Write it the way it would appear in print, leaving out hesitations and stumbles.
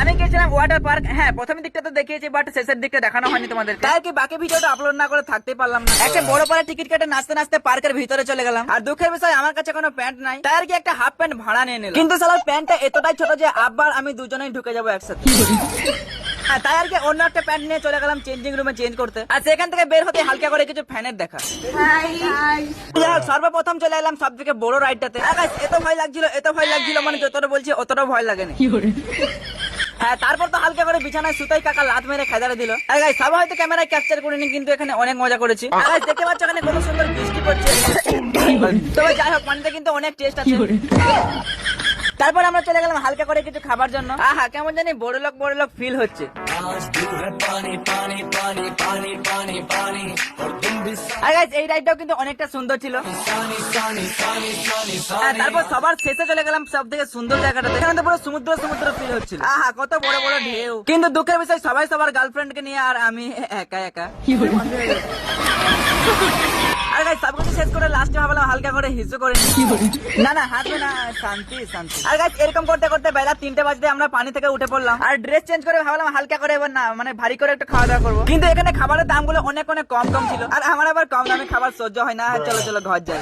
আমি গেছিলাম water park. হ্যাঁ, প্রথম দিকটা তো দেখিয়েছি, বাট শেষের দিকটা দেখানো হয়নি তোমাদের। তাই কি বাকি ভিডিওটা আপলোড না করে থাকতে পারলাম না। একটা বড় পাড়া টিকিট কেটে নাচতে নাচতে পার্কের ভিতরে চলে গেলাম। আর দুঃখের বিষয় আমার কাছে কোনো প্যান্ট নাই, তাই আর কি একটা হাফ প্যান্ট ভাড়া নিয়ে নিলাম। কিন্তু সালা প্যান্টটা এতটাই ছোট যে আব্বার আমি দুজনেই ঢুকে যাবো একসাথে। তাই আর কি অন্য একটা প্যান্ট নিয়ে চলে গেলাম চেঞ্জিং রুমে চেঞ্জ করতে। আর সেখান থেকে বের হতে হালকা করে কিছু ফ্যানের দেখা। সর্বপ্রথম চলে এলাম সব থেকে বড় রাইডটাতে। এত ভয় লাগছিল মানে যতটা বলছি অতটা ভয় লাগেনি। হ্যাঁ, তারপর তো হালকা করে বিছানায় সুতাই কাকা লাত মেরে খেদারে দিল। সব হয়তো ক্যামেরায় ক্যাপচার করিনি, কিন্তু এখানে অনেক মজা করেছি। দেখতে পাচ্ছ এখানে কত সুন্দর বৃষ্টি পড়ছে। তবে যাই হোক, পানিতে কিন্তু অনেক টেস্ট আছে। তারপর আমরা চলে গেলাম হালকা করে কিছু খাবার জন্য। আহা, কেমন জানি বড় লোক ফিল হচ্ছে। আর গাইস, এই রাইডটাও কিন্তু অনেকটা সুন্দর ছিল। তারপর সবার শেষে চলে গেলাম সব থেকে সুন্দর জায়গাটা, এখানে তো পুরো সমুদ্র ফিল হচ্ছিল। আহা, কত বড় বড় ঢেউ। কিন্তু দুঃখের বিষয় সবাই সবার গার্লফ্রেন্ড কে নিয়ে, আর আমি একা। আর গাইস, সবকিছু শেষ করে লাস্টে ভাবলাম হালকা করে হিসু করে না হাসবে না, শান্তি। আর গাইস, এরকম করতে করতে বেলা 3টে বাজতে আমরা পানি থেকে উঠে পড়লাম। আর ড্রেস চেঞ্জ করে ভাবলাম হালকা করে এবার না মানে ভারী করে একটু খাওয়া দাওয়া করবো। কিন্তু এখানে খাবারের দামগুলো অনেক কম ছিল, আর আমার আবার কম দামে খাবার সহ্য হয় না। চলো ঘর যাই।